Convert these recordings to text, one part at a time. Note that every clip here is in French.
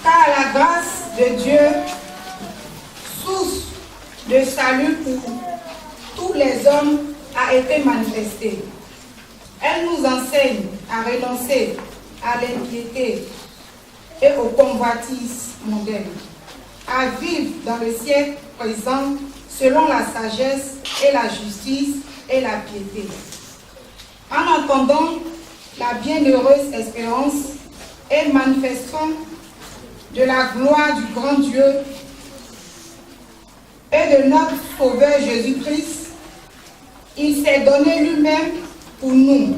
Car la grâce de Dieu, source de salut pour tous les hommes, a été manifestée. Elle nous enseigne à renoncer à l'impiété et aux convoitises mondaines, à vivre dans le siècle présent selon la sagesse et la justice et la piété. En attendant la bienheureuse espérance et manifestant de la gloire du grand Dieu et de notre Sauveur Jésus-Christ, il s'est donné lui-même pour nous,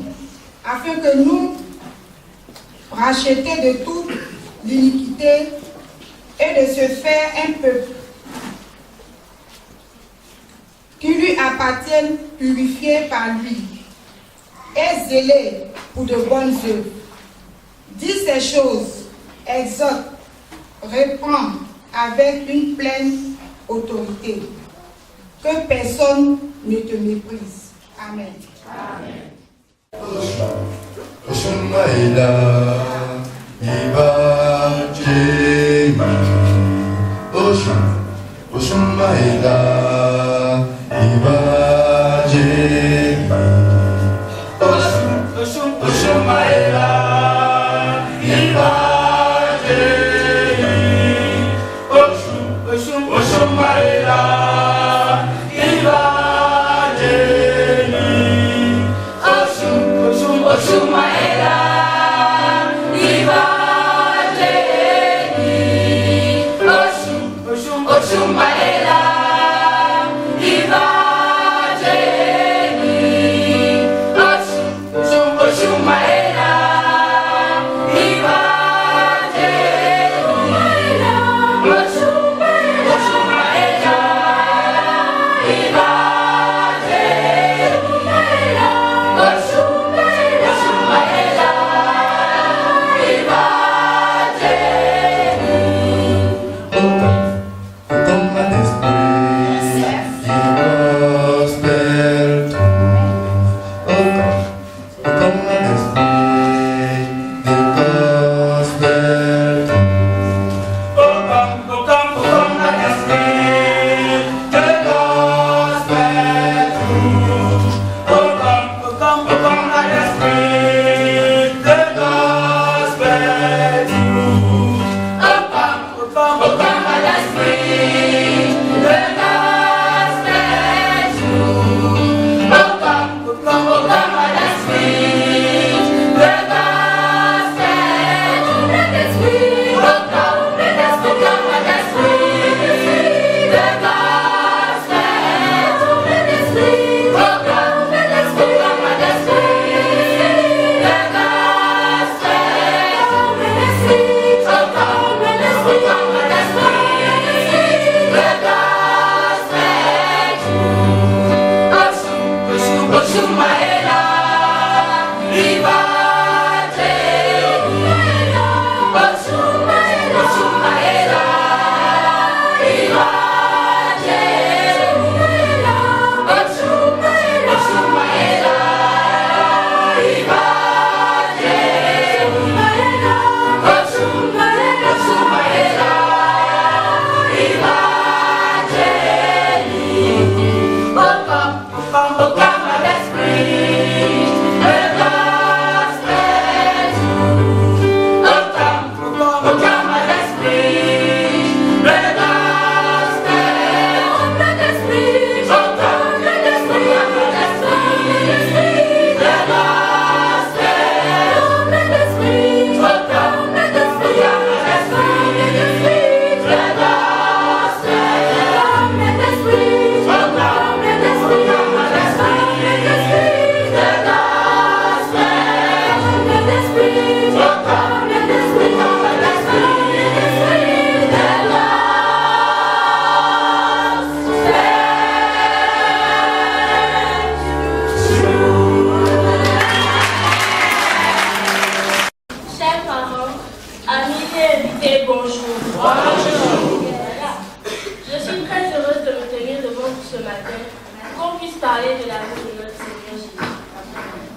afin que nous, rachetés de toute l'iniquité et de se faire un peuple qui lui appartienne, purifié par lui et zélé pour de bonnes œuvres. Dis ces choses, exhorte, reprend avec une pleine autorité. Que personne ne te méprise. Amen. Amen.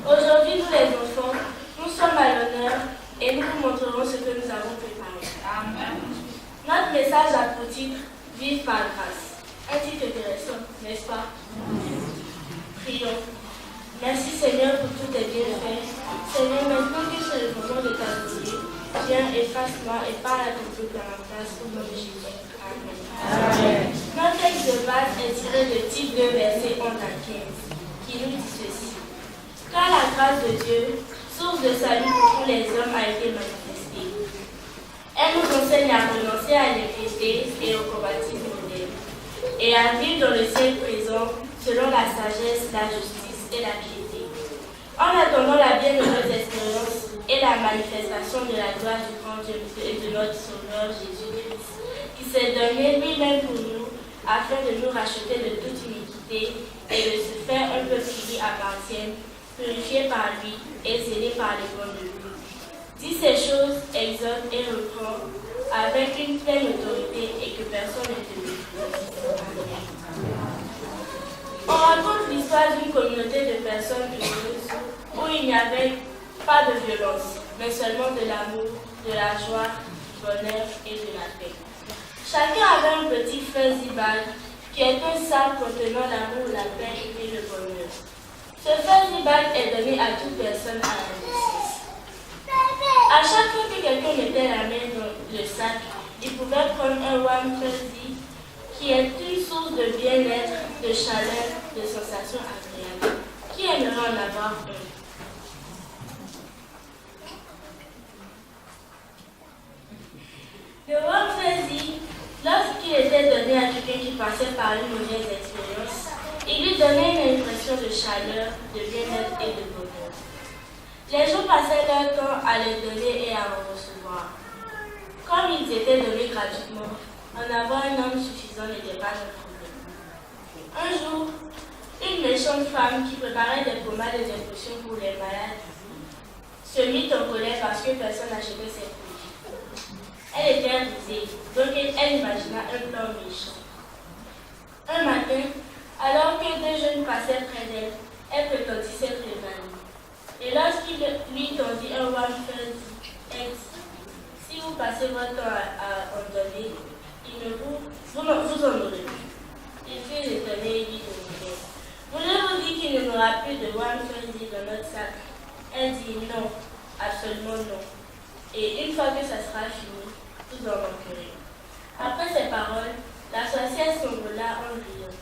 Aujourd'hui, nous les enfants, nous sommes à l'honneur et nous vous montrerons célébrerons ce que nous avons préparé. Amen. Notre message a pour titre « Vive par grâce ». Un titre intéressant, n'est-ce pas? Prions. Merci Seigneur pour tous tes bienfaits. Seigneur, maintenant que c'est le moment de t'adorer, viens, efface-moi et parle à ton peuple à ma place au nom de Jésus. Amen. Amen. Notre texte de base est tiré de Tite 2, versets 11 à 15, qui nous dit ceci. Car la grâce de Dieu, source de salut pour tous les hommes, a été manifestée. Elle nous enseigne à renoncer à l'impiété et au convoitisme moderne, et à vivre dans le siècle présent selon la sagesse, la justice et la piété. En attendant la bienheureuse expérience et la manifestation de la gloire du grand Dieu et de notre Sauveur Jésus-Christ, qui s'est donné lui-même pour nous, afin de nous racheter de toute iniquité et de se faire un peuple qui lui appartienne, purifié par lui et scellé par les bons de lui. Dit ces choses, exhorte et reprend avec une pleine autorité et que personne ne te méprise. On raconte l'histoire d'une communauté de personnes heureuses où il n'y avait pas de violence, mais seulement de l'amour, de la joie, du bonheur et de la paix. Chacun avait un petit fuzzy bag qui est un sac contenant l'amour, la paix et le bonheur. Ce fuzzy bag est donné à toute personne à la naissance. À chaque fois que quelqu'un mettait la main dans le sac, il pouvait prendre un warm fuzzy qui est une source de bien-être, de chaleur, de sensations agréables. Qui aimerait en avoir un? Le warm fuzzy, lorsqu'il était donné à quelqu'un qui passait par une mauvaise expérience, il lui donnait une impression de chaleur, de bien-être et de bonheur. Les gens passaient leur temps à les donner et à en recevoir. Comme ils étaient donnés gratuitement, en avoir un homme suffisant n'était pas un problème. Un jour, une méchante femme qui préparait des pommades et des potions pour les malades se mit en colère parce que personne n'achetait ses produits. Elle était rusée, donc elle imagina un plan méchant. Un matin, alors que deux jeunes passaient près d'elle, elle prétendit s'être évanouie. Et lorsqu'il lui tendit un warm fuzzy, elle dit, si vous passez votre temps à en donner, vous en aurez plus. Il fut étonné et lui demandait, voulez-vous dire qu'il n'y aura plus de warm fuzzy dans notre sac? Elle dit non, absolument non. Et une fois que ça sera fini, vous en manquerez. Après ces paroles, la sorcière s'envola en riant.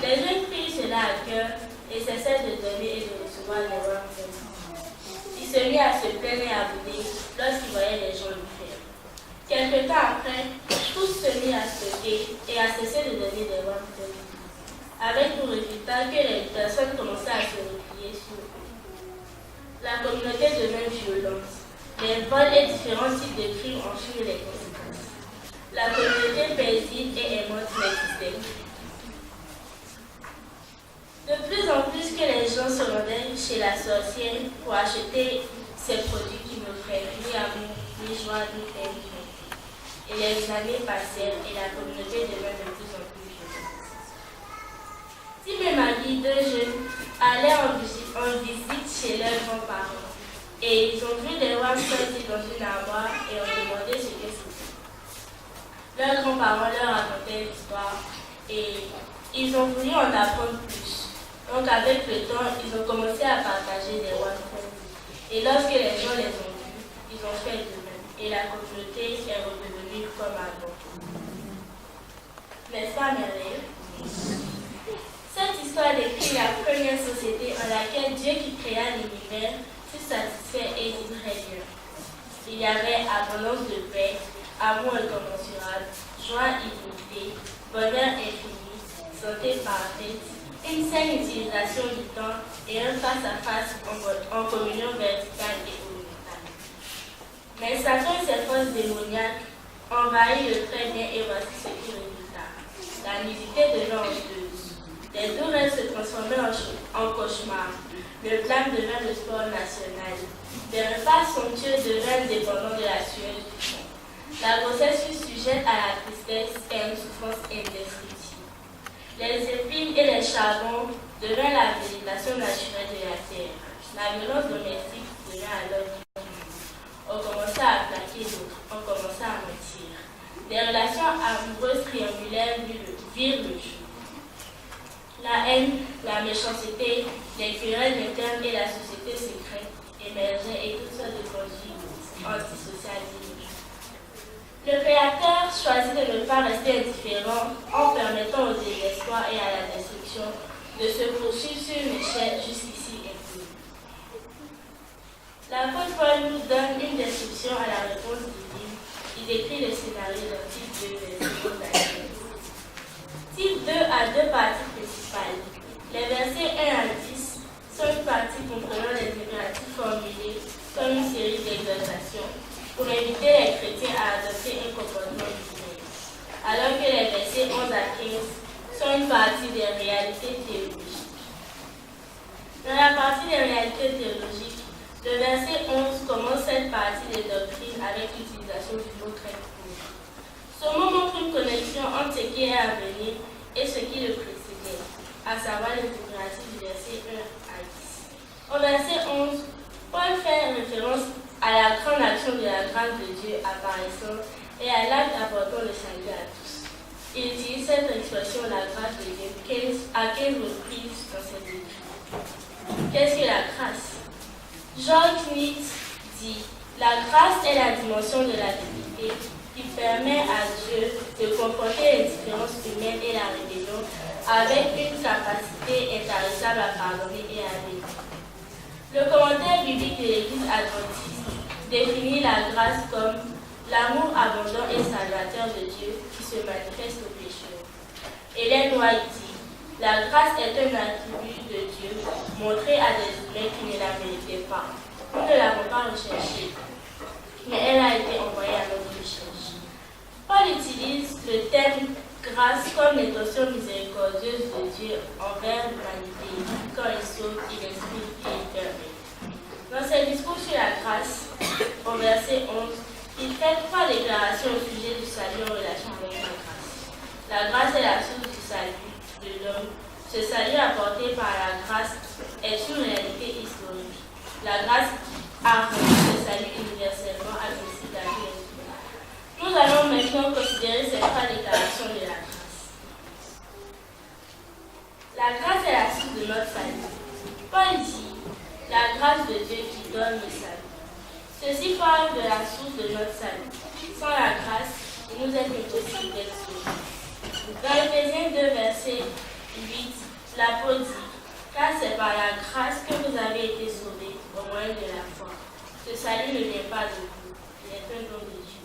Les jeunes prirent cela à cœur et cessèrent de donner et de recevoir les warm fuzzy. Il se mit à se plaindre et à bouder lorsqu'il voyait les gens le faire. Quelque temps après, tous se mirent à stocker et à cesser de donner des warm fuzzy, avec pour résultat que les personnes commençaient à se replier sur eux. La communauté devint violente. Les vols et différents types de crimes en furent les conséquences. La communauté paisible et aimante n'existait plus. De plus en plus que les gens se rendaient chez la sorcière pour acheter ces produits qui n'offraient ni amour, ni joie, ni paix, ni bonté. Et les années passèrent et la communauté devint de plus en plus violente. Tim et Maggie, deux jeunes, allaient en visite chez leurs grands-parents. Et ils ont vu des warm fuzzy dans une armoire et ont demandé ce que c'était. Leurs grands-parents leur racontaient l'histoire et ils ont voulu en apprendre plus. Donc avec le temps, ils ont commencé à partager des warm fuzzy. Et lorsque les gens les ont vus, ils ont fait de même. Et la communauté est redevenue comme avant. N'est-ce pas merveilleux? Cette histoire décrit la première société en laquelle Dieu qui créa l'univers fut satisfait et dit très bien. Il y avait abondance de paix, amour incommensurable, joie illimitée, bonheur infini, santé parfaite, une saine utilisation du temps et un face-à-face en communion verticale et horizontale. Mais Satan et ses forces démoniaques envahirent le très bien et voici ce qui résulta. La nudité devint honteuse. Les doux rêves se transformaient en cauchemars. Le blâme devint le sport national. Les repas somptueux devinrent dépendants de la sueur du front. La grossesse fut sujette à la tristesse et à une souffrance indescriptible. Les épines et les charbons devinrent la végétation naturelle de la terre. La violence domestique devint alors On commença à plaquer l'autre, on commença à mentir. Des relations amoureuses triangulaires virent le jour. La haine, la méchanceté, les querelles internes et la société secrète émergeaient et toutes sortes de conduites antisociales émergeaient. Le Créateur choisit de ne pas rester indifférent en permettant au désespoir et à la destruction de se poursuivre sur une échelle jusqu'ici inconnue. L'apôtre Paul nous donne une description à la réponse divine. Il décrit le scénario d'un type 2, verset 11 à 15. Type 2 a deux parties principales. Les versets 1 à 10 sont une partie comprenant les impératifs formulés comme une série d'exhortations pour inviter les chrétiens à adopter un comportement divin, alors que les versets 11 à 15 sont une partie des réalités théologiques. Dans la partie des réalités théologiques, le verset 11 commence cette partie des doctrines avec l'utilisation du mot très court. Ce mot montre une connexion entre ce qui est à venir et ce qui le précédait, à savoir les impératifs du verset 1 à 10. Au verset 11, Paul fait référence à la grande action de la grâce de Dieu apparaissant et à l'acte apportant le salut à tous. Il utilise cette expression, la grâce de Dieu, à 15 reprises dans cette écriture. Qu'est-ce que la grâce? John Smith dit, la grâce est la dimension de la divinité qui permet à Dieu de confronter les différences humaines et la rébellion avec une capacité intarissable à pardonner et à aimer. Le commentaire biblique de l'Église adventiste définit la grâce comme l'amour abondant et salvateur de Dieu qui se manifeste aux pécheurs. Hélène White dit, la grâce est un attribut de Dieu montré à des humains qui ne la méritaient pas. Nous ne l'avons pas recherchée, mais elle a été envoyée à notre recherche. Paul utilise le terme grâce comme l'intention miséricordieuse de Dieu envers l'humanité. Quand il sauve, il explique et il permet. Dans ses discours sur la grâce, au verset 11, il fait 3 déclarations au sujet du salut en relation avec la grâce. La grâce est la source du salut de l'homme. Ce salut apporté par la grâce est une réalité historique. La grâce a rendu le salut universellement accessible à tous les humains. Nous allons maintenant considérer ces 3 déclarations de la grâce. La grâce est la source de notre salut. Paul dit, la grâce de Dieu qui donne le salut. Ceci parle de la source de notre salut. Sans la grâce, il nous est impossible d'être sauvés. Dans Éphésiens 2, verset 8, l'apôtre dit, car c'est par la grâce que vous avez été sauvés au moyen de la foi. Ce salut ne vient pas de vous, il est un don de Dieu.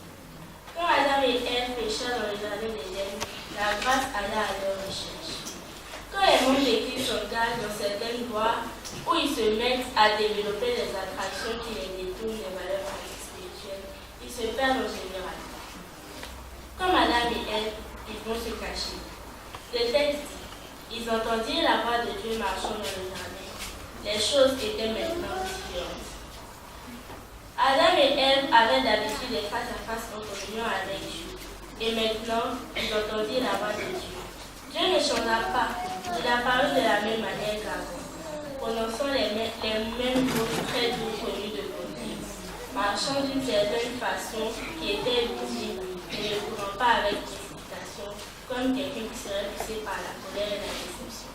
Quand Adam et Ève péchèrent dans le jardin d'Éden, la grâce alla à leur recherche. Quand les membres d'Église s'engagent dans certaines voies où ils se mettent à développer des attractions qui les détournent des valeurs spirituelles, ils se perdent en général. Comme Adam et Ève, ils vont se cacher. Le texte dit, ils entendirent la voix de Dieu marchant dans le jardin. Les choses étaient maintenant différentes. Adam et Ève avaient d'habitude d'être face à face en communion avec Dieu. Et maintenant, ils entendirent la voix de Dieu. Dieu ne changea pas. Il apparut de la même manière qu'avant, prononçant les mêmes mots très doux connus de bonté, marchant d'une certaine façon qui était visible et ne courant pas avec précipitation, comme quelqu'un qui serait poussé par la colère et la déception.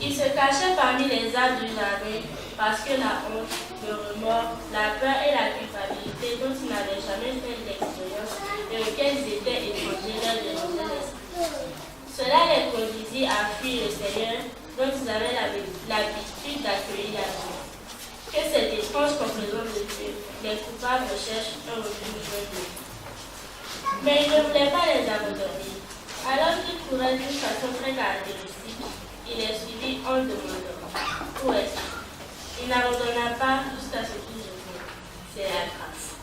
Il se cachait parmi les arbres du jardin parce que la honte, le remords, la peur et la culpabilité dont ils n'avaient jamais fait l'expérience et auxquels ils étaient étrangers leur dérangeaient l'esprit. Cela les conduisit à fuir le Seigneur dont ils avaient l'habitude d'accueillir la vie. Que cette étrange comparaison de Dieu, les coupables recherchent un refuge loin de lui. Mais il ne voulait pas les abandonner. Alors qu'il courait d'une façon très caractéristique, il les suivit en demandant « Où est-ce » Il n'abandonna pas jusqu'à ce qu'il revienne. C'est la grâce.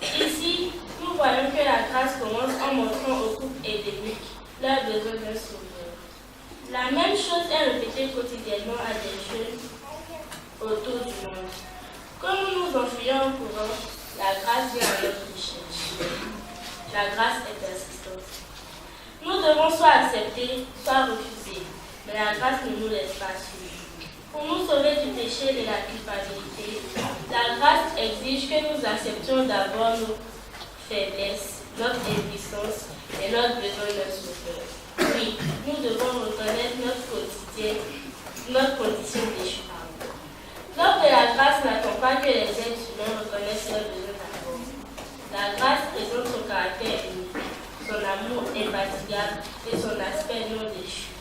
Ici, nous voyons que la grâce commence en montrant aux couples endémiques leur besoin d'un sauveur. La même chose est répétée quotidiennement à des jeunes autour du monde. Comme nous nous enfuyons en courant, la grâce vient à notre recherche. La grâce est persistante. Nous devons soit accepter, soit refuser, mais la grâce ne nous laisse pas suivre. Pour nous sauver du péché et de la culpabilité, La grâce exige que nous acceptions d'abord nos faiblesses, notre impuissance et notre besoin de sauveur. Oui, nous devons reconnaître notre quotidien, notre condition d'échec. L'œuvre de la grâce n'attend pas que les êtres humains reconnaissent leurs besoins d'abord. La grâce présente son caractère unique, son amour infatigable et son aspect non déchu.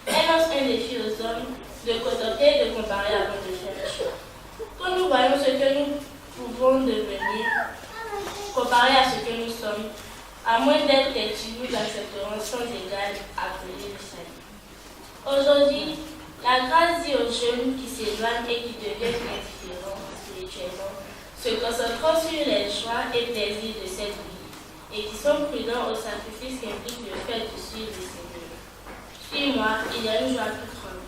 Elle lance un défi aux hommes de contempler et de comparer avant de faire le choix. Quand nous voyons ce que nous pouvons devenir, comparé à ce que nous sommes, à moins d'être têtus, nous accepterons sans égal appeler le salut. Aujourd'hui, la grâce dit aux jeunes qui s'éloignent et qui deviennent indifférents spirituellement, se concentrant sur les joies et plaisirs de cette vie, et qui sont prudents au sacrifice qu'implique le fait de suivre le Seigneur. Suis-moi, il y a une joie plus grande.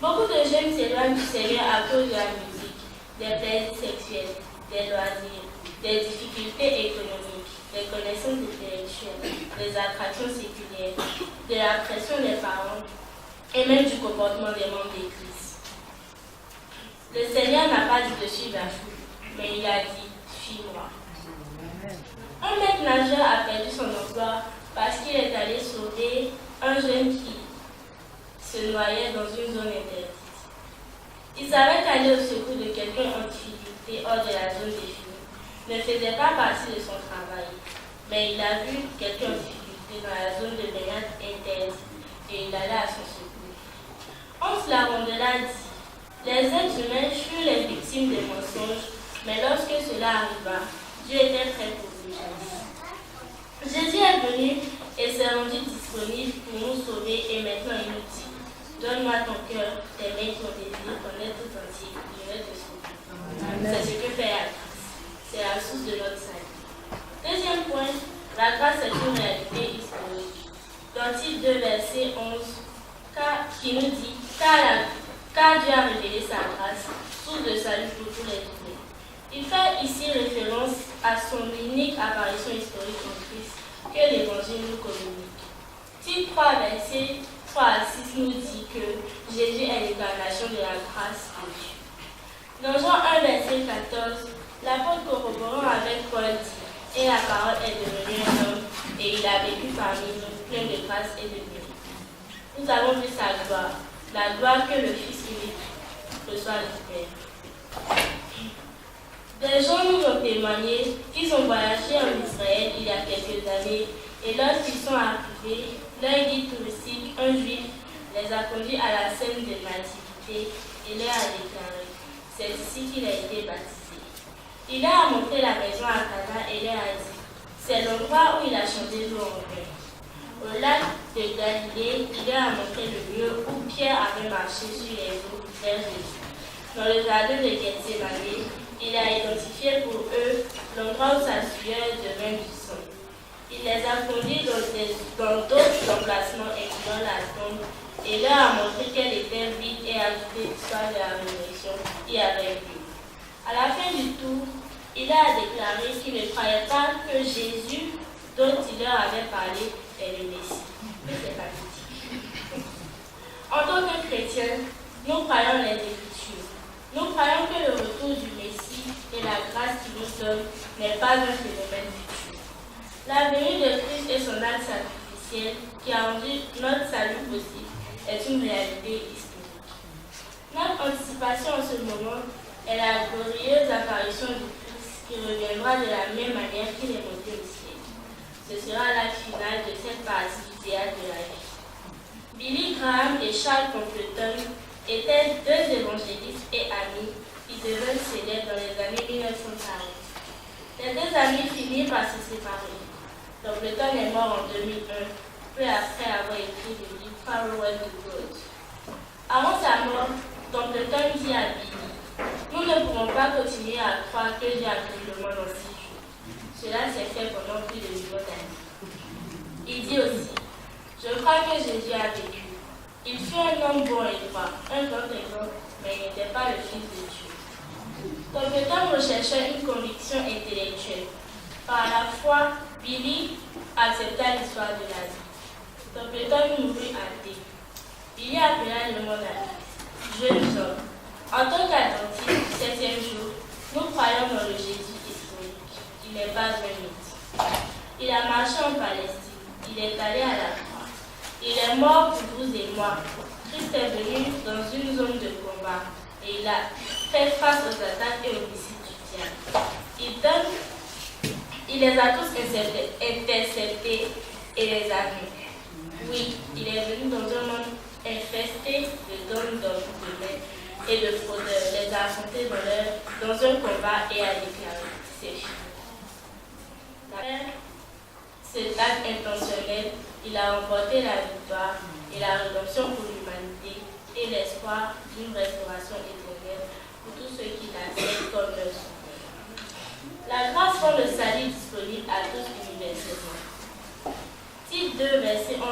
Beaucoup de jeunes s'éloignent du Seigneur à cause de la musique, des plaisirs sexuels, des loisirs, des difficultés économiques, des connaissances intellectuelles, des attractions séculières, de la pression des parents et même du comportement des membres d'Église. Le Seigneur n'a pas dit de suivre la foule, mais il a dit « Suis-moi ». Un maître nageur a perdu son emploi parce qu'il est allé sauver un jeune qui se noyait dans une zone interdite. Il savait qu'aller au secours de quelqu'un en difficulté hors de la zone définie ne faisait pas partie de son travail, mais il a vu quelqu'un en difficulté dans la zone de baignade interdite et il allait à son secours. Hans Lavandela dit « Les êtres humains furent les victimes des mensonges, mais lorsque cela arriva, Dieu était prêt pour nous. Jésus est venu et s'est rendu disponible pour nous sauver et maintenant il nous dit « Donne-moi ton cœur, tes mains, ton désir, ton être tout entier, je vais te sauver. » C'est ce que fait la grâce. C'est la source de notre salut. Deuxième point, la grâce est une réalité historique. Dans Tite 2, verset 11, qui nous dit « Car Dieu a révélé sa grâce, source de salut pour tous les humains. » Il fait ici référence à son unique apparition historique en Christ que l'Évangile nous communique. Tite 3, verset 3 à 6 nous dit que Jésus est l'incarnation de la grâce de Dieu. Dans Jean 1, verset 14, l'apôtre corroborant avec Paul dit « Et la parole est devenue un homme, et il a vécu parmi nous, plein de grâce et de vérité. » Nous avons vu sa gloire, la gloire que le Fils unique reçoit du Père. Des gens nous ont témoigné qu'ils ont voyagé en Israël il y a quelques années et lorsqu'ils sont arrivés, leur guide touristique, un juif, les a conduits à la scène de nativité et leur a déclaré « C'est ici qu'il a été baptisé ». Il leur a montré la maison à Cana et leur a dit « C'est l'endroit où il a changé l'eau en vin ». Au lac de Galilée, il leur a montré le lieu où Pierre avait marché sur les eaux vers Jésus. Dans le jardin de Gethsémani, il a identifié pour eux l'endroit où sa sueur devint du sang. Il les a conduits dans d'autres emplacements, incluant la tombe, et leur a montré qu'elle était vide et ajouté l'histoire de la résurrection y avait vu. À la fin du tour, il a déclaré qu'il ne croyait pas que Jésus, dont il leur avait parlé, est le Messie. Mais c'est pathétique. En tant que chrétiens, nous croyons les Écritures. Nous croyons que le retour du Messie et la grâce qu'il nous donne n'est pas un phénomène futur. La venue de Christ et son acte sacrificiel qui a rendu notre salut possible est une réalité historique. Notre anticipation en ce moment est la glorieuse apparition du Christ qui reviendra de la même manière qu'il est monté au ciel. Ce sera la finale de cette partie du théâtre de la vie. Billy Graham et Charles Templeton étaient deux évangélistes et amis qui devinrent célèbres dans les années 1940. Les deux amis finirent par se séparer. Templeton est mort en 2001, peu après avoir écrit le livre Farewell to God. Avant sa mort, Templeton dit à Billy « Nous ne pouvons pas continuer à croire que Dieu a créé le monde en 6 jours. Cela s'est fait pendant plus de 1000 années. » Il dit aussi « Je crois que Jésus a vécu. Il fut un homme bon et droit, un grand exemple, mais il n'était pas le Fils de Dieu. » Templeton recherchait une conviction intellectuelle. Par la foi, Billy accepta l'histoire de la vie. Templeton mourut athée. Billy appela le monde à Christ. Jeune homme. En tant qu'adventiste du 7e jour, Nous croyons dans le Jésus historique. Il n'est pas un mythe. Il a marché en Palestine. Il est allé à la croix. Il est mort pour vous et moi. Christ est venu dans une zone de combat et il a fait face aux attaques et aux missiles du diable. Il les a tous interceptés et les a vus. Oui, il est venu dans un monde infesté de dons de main et de fraudeurs, les a affrontés dans un combat et a déclaré c'est fini. Cet acte intentionnel, il a remporté la victoire et la rédemption pour l'humanité et l'espoir d'une restauration éternelle pour tous ceux qui l'acceptent comme leur sauveur. La grâce rend le salut disponible à tous universellement. Tite 2, verset 11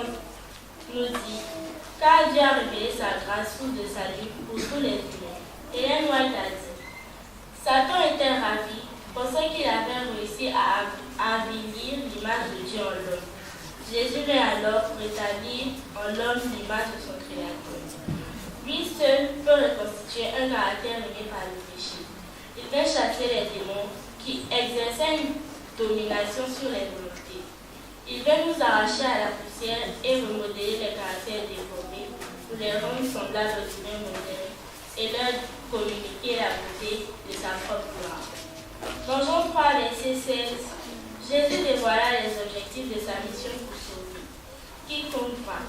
nous dit « Car Dieu a révélé sa grâce sous de salut pour tous les humains. » Ellen White a dit « Satan était ravi, pensant qu'il avait réussi à avilir l'image de Dieu en l'homme. Jésus vient alors rétablir en l'homme l'image de son Créateur. Lui seul peut reconstituer un caractère aimé par le péché. Il vient chasser les démons qui exerçaient une domination sur les volontés. Il vient nous arracher à la poussière et remodeler les caractères déformés pour les rendre semblables aux humains modernes et leur communiquer la beauté de sa propre gloire. » Dans Jean 3, verset 16, Jésus dévoila les objectifs de sa mission pour sauver. Quiconque croit.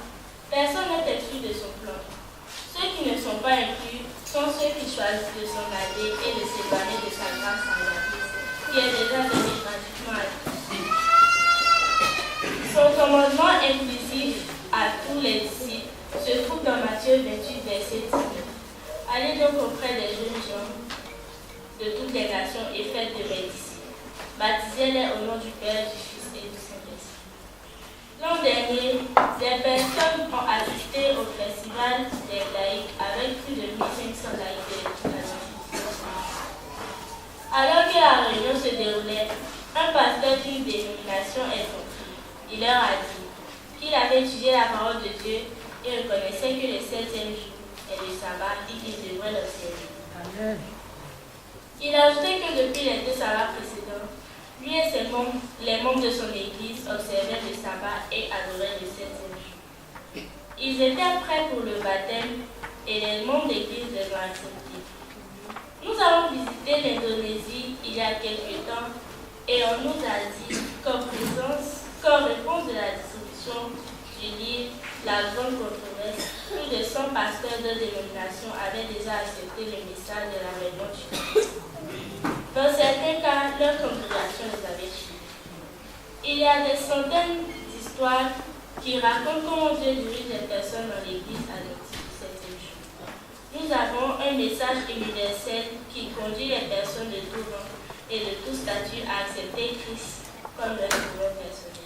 Personne n'est exclu de son plan. Ceux qui ne sont pas inclus sont ceux qui choisissent de s'en aller et de s'éloigner de sa grâce salvatrice, qui est déjà donnée gratuitement à tous. Son commandement inclusif à tous les disciples se trouve dans Matthieu 28, verset 19. Allez donc auprès des jeunes gens de toutes les nations et faites de mes disciples. Baptisez-les au nom du Père, du Fils et du Saint-Esprit. L'an dernier, des personnes ont assisté au festival des laïcs avec plus de 1500 laïcs de l'éducation. Alors que la réunion se déroulait, un pasteur d'une dénomination est compris. Il leur a dit qu'il avait étudié la parole de Dieu et reconnaissait que le 7e jour est le sabbat et qu'il devrait l'observer. Amen. Il a ajouté que depuis les 2 sabbats précédents, lui et les membres de son église observaient le sabbat et adoraient le 7e jour. Ils étaient prêts pour le baptême et les membres d'église les ont acceptés. Nous avons visité l'Indonésie il y a quelques temps et on nous a dit qu'en réponse de la distribution du livre La Grande Controverse, plus de 100 pasteurs de dénomination avaient déjà accepté le message de l'avènement du Christ. Dans certains cas, leur congrégation les avait suivis. Il y a des centaines d'histoires qui racontent comment Dieu dirige les personnes dans l'Église adventiste du 7e jour. Nous avons un message universel qui conduit les personnes de tout genre et de tout statut à accepter Christ comme leur sauveur personnel.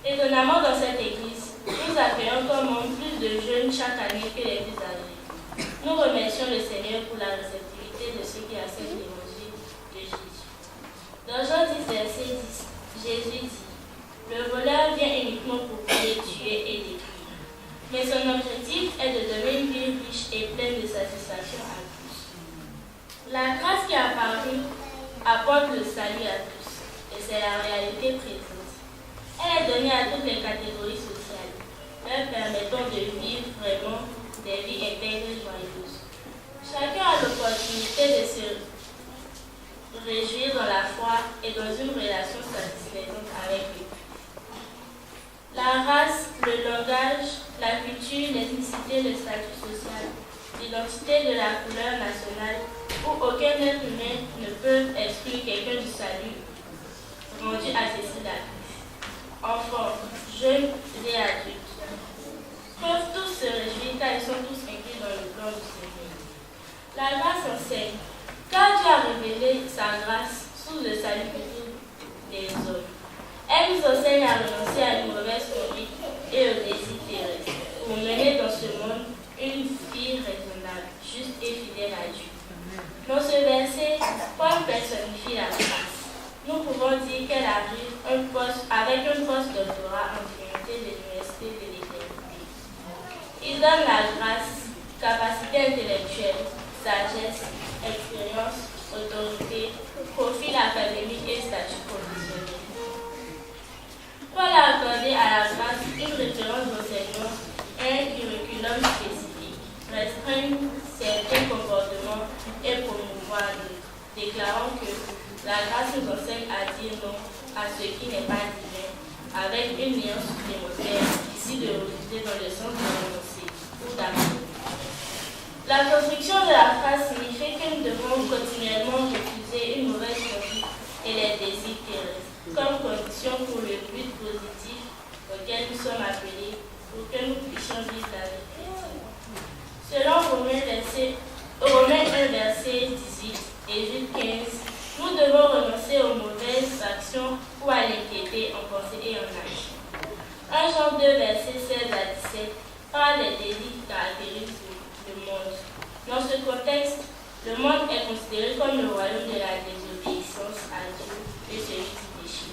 Étonnamment, dans cette Église, nous accueillons comme membres plus de jeunes chaque année que les plus âgés. Nous remercions le Seigneur pour la réceptivité de ceux qui acceptent l'évangile de Jésus. Dans Jean 10, verset 10, Jésus dit « Le voleur vient uniquement pour voler, tuer et détruire. Mais son objectif est de donner une vie riche et pleine de satisfaction à tous. » La grâce qui est apparue apporte le salut à tous, et c'est la réalité présente. Elle est donnée à toutes les catégories sociales, leur permettant de vivre vraiment des vies intègres et joyeuses. Chacun a l'opportunité de se réjouir dans la foi et dans une relation satisfaisante avec lui. La race, le langage, la culture, l'ethnicité, le statut social, l'identité de la couleur nationale où aucun être humain ne peut exclure quelqu'un du salut rendu accessible à Christ. Enfants, jeunes et adultes peuvent tous se réjouir car ils sont tous inclus dans le plan du Seigneur. La grâce enseigne, car Dieu a révélé sa grâce sous le salut pour tous les hommes. Elle nous enseigne à renoncer à une mauvaise conduite et aux désirs terrestres pour mener dans ce monde une vie raisonnable, juste et fidèle à Dieu. Dans ce verset, Paul personnifie la grâce. Nous pouvons dire qu'elle arrive avec un post-doctorat en divinité de l'Université de l'Éternité. Il donne la grâce, capacité intellectuelle, sagesse, expérience, autorité, profil académique et statut professionnel. Paul a accordé à la grâce une référence d'enseignement et un curriculum spécifique, restreindre certains comportements et promouvoir d'autres, déclarant que la grâce nous enseigne à dire non à ce qui n'est pas divin, avec une nuance supplémentaire, ici de refuser dans le sens de renoncer ou d'abandonner. La construction de la phrase signifie que nous devons continuellement refuser une mauvaise conduite et les désirs terrestres, comme condition pour le but positif auquel nous sommes appelés pour que nous puissions vivre la vie chrétienne. Selon Romains 1, verset 18 et Jude 15, nous devons renoncer aux mauvaises actions ou à l'impiété en pensée et en action. 1 Jean 2, verset 16 à 17 parle des délits qui caractérisent le monde. Dans ce contexte, le monde est considéré comme le royaume de la désobéissance à Dieu et celui du péché.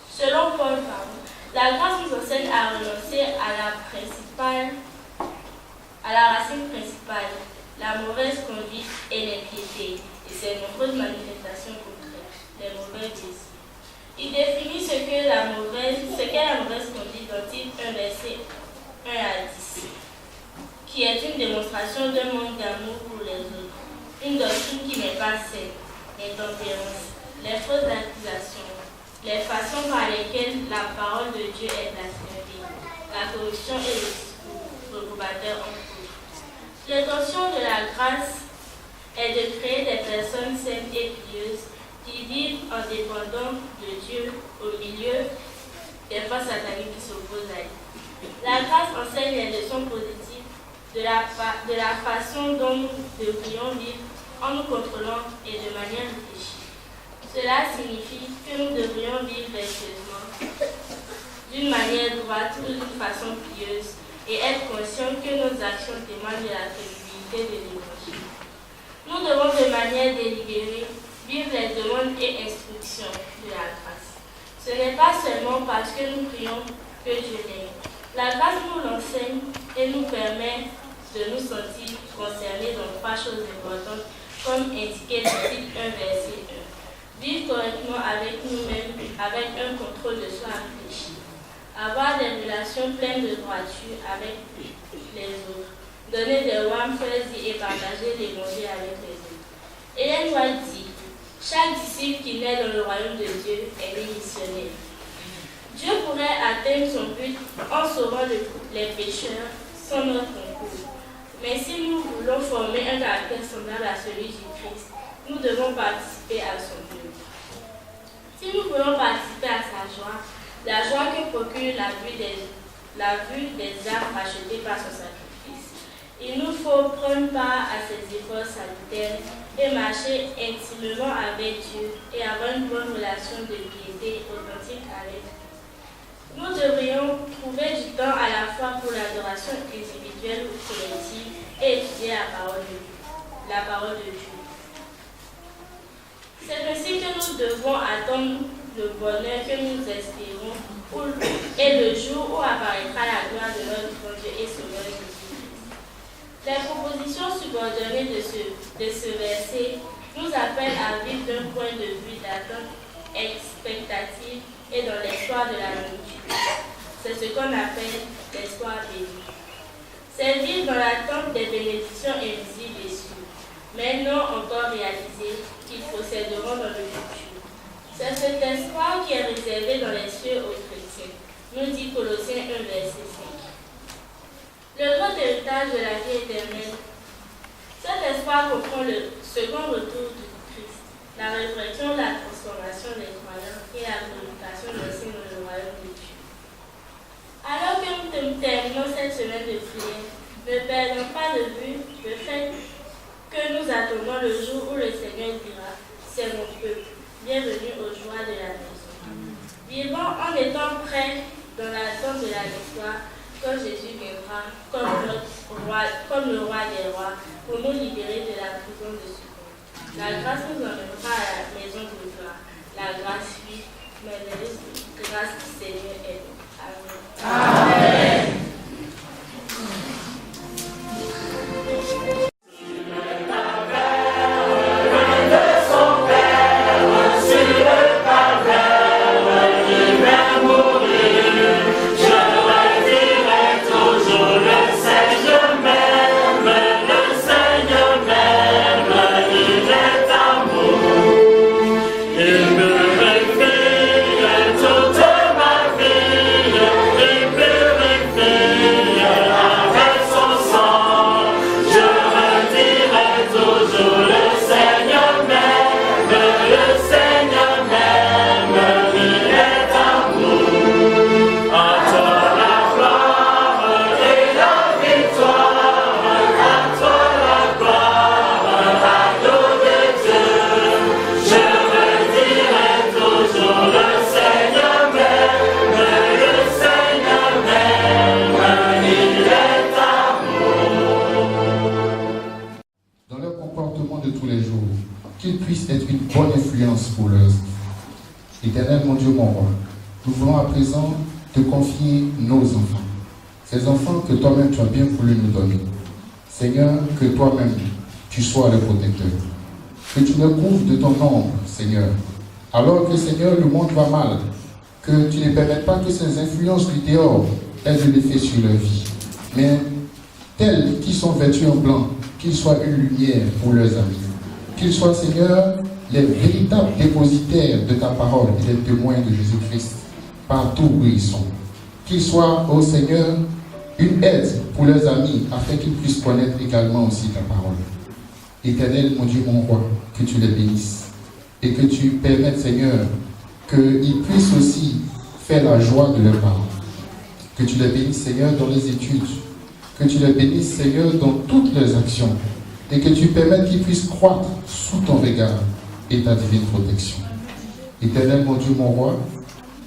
Selon Paul, la grâce nous enseigne à renoncer à la racine principale, la mauvaise conduite et l'impiété, et ses nombreuses manifestations contraires, les mauvais désirs. Il définit ce qu'est la mauvaise conduite dans Tite 1, verset 1 à 10, qui est une démonstration d'un manque d'amour pour les autres, une doctrine qui n'est pas saine, l'intempérance, les fausses accusations, les façons par lesquelles la parole de Dieu est blasphémée, la corruption et le discours reprobateur en cours. L'intention de la grâce est de créer des personnes saines et pieuses qui vivent en dépendant de Dieu au milieu des forces sataniques qui s'opposent à lui. La grâce enseigne les leçons positives de la façon dont nous devrions vivre en nous contrôlant et de manière réfléchie. Cela signifie que nous devrions vivre vertueusement, d'une manière droite ou d'une façon pieuse, et être conscients que nos actions témoignent de la crédibilité de l'Évangile. Nous devons de manière délibérée vivre les demandes et instructions de la grâce. Ce n'est pas seulement parce que nous prions que Dieu l'aime. La grâce nous l'enseigne et nous permet de nous sentir concernés dans 3 choses importantes, comme indiqué dans Tite 1, verset 1. Vivre correctement avec nous-mêmes, avec un contrôle de soi réfléchi. Avoir des relations pleines de droiture avec les autres. Donner des warm fuzzy et partager l'évangile avec les autres. Ellen White dit, chaque disciple qui naît dans le royaume de Dieu est né missionnaire. Dieu pourrait atteindre son but en sauvant les pécheurs sans notre concours. Mais si nous voulons former un caractère semblable à celui du Christ, nous devons participer à son but. Si nous voulons participer à sa joie, la joie que procure la vue des âmes rachetées par son sacrifice, il nous faut prendre part à ses efforts salutaires et marcher intimement avec Dieu et avoir une bonne relation de piété authentique avec lui. Nous devrions trouver du temps à la fois pour l'adoration individuelle ou collective et étudier la parole de Dieu. C'est ainsi que nous devons attendre le bonheur que nous espérons et le jour où apparaîtra la gloire de notre bon Dieu et Sauveur Jésus-Christ. Les propositions subordonnées de ce verset nous appellent à vivre d'un point de vue d'attente expectative et dans l'espoir de la nourriture. C'est ce qu'on appelle l'espoir béni. C'est vivre dans l'attente des bénédictions invisibles et sûres, mais non encore réalisées, qu'ils posséderont dans le futur. C'est cet espoir qui est réservé dans les cieux aux chrétiens, nous dit Colossiens 1, verset 5. Le grand héritage de la vie éternelle. Cet espoir comprend le second retour du Christ, la résurrection, la transformation des croyants et la glorification des saints dans le royaume de Dieu. Alors que nous terminons cette semaine de prière, ne perdons pas de vue le fait que nous attendons le jour où le Seigneur dira « C'est mon peuple, bienvenue aux joies de la maison ». Vivons en étant prêts dans l'attente de la victoire quand Jésus viendra comme le roi des rois pour nous libérer de la prison de ce monde. La grâce nous emmènera à la maison de gloire. La grâce, oui, mais la grâce du Seigneur est nous. Amen. Amen. qu'ils puissent être une bonne influence pour leurs enfants. Éternel, mon Dieu, mon roi, nous voulons à présent te confier nos enfants. Ces enfants que toi-même tu as bien voulu nous donner. Seigneur, que toi-même tu sois le protecteur. Que tu les couvres de ton ombre, Seigneur. Alors que, Seigneur, le monde va mal, que tu ne permettes pas que ces influences du dehors aient de l'effet sur leur vie. Mais tels qui sont vêtus en blanc, qu'ils soient une lumière pour leurs amis. Qu'ils soient, Seigneur, les véritables dépositaires de ta parole et des témoins de Jésus-Christ partout où ils sont. Qu'ils soient, ô Seigneur, une aide pour leurs amis afin qu'ils puissent connaître également aussi ta parole. Éternel, mon Dieu, mon roi, que tu les bénisses et que tu permettes, Seigneur, qu'ils puissent aussi faire la joie de leurs parents. Que tu les bénisses, Seigneur, dans les études. Que tu les bénisses, Seigneur, dans toutes leurs actions. Et que tu permettes qu'ils puissent croître sous ton regard et ta divine protection. Éternel, mon Dieu, mon roi,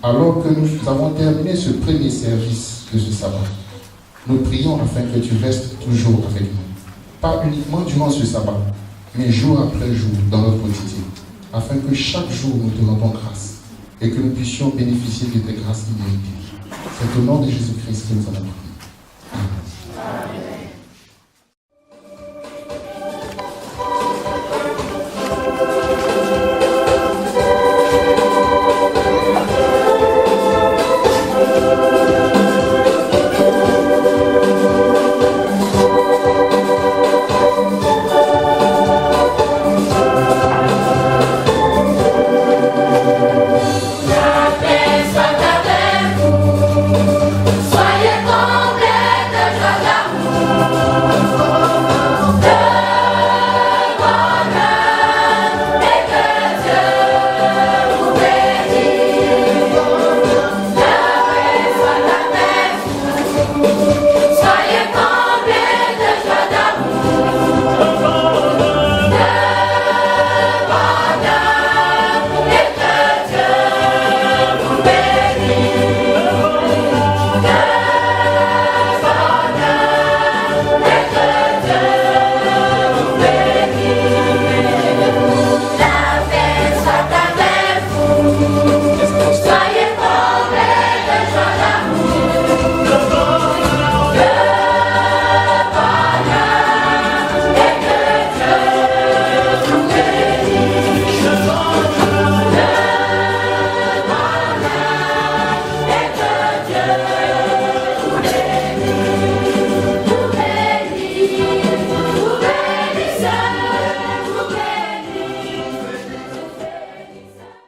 alors que nous avons terminé ce premier service de ce sabbat, nous prions afin que tu restes toujours avec nous. Pas uniquement durant ce sabbat, mais jour après jour dans notre quotidien, afin que chaque jour nous te rendons grâce et que nous puissions bénéficier de tes grâces illimitées. C'est au nom de Jésus-Christ que nous allons prier.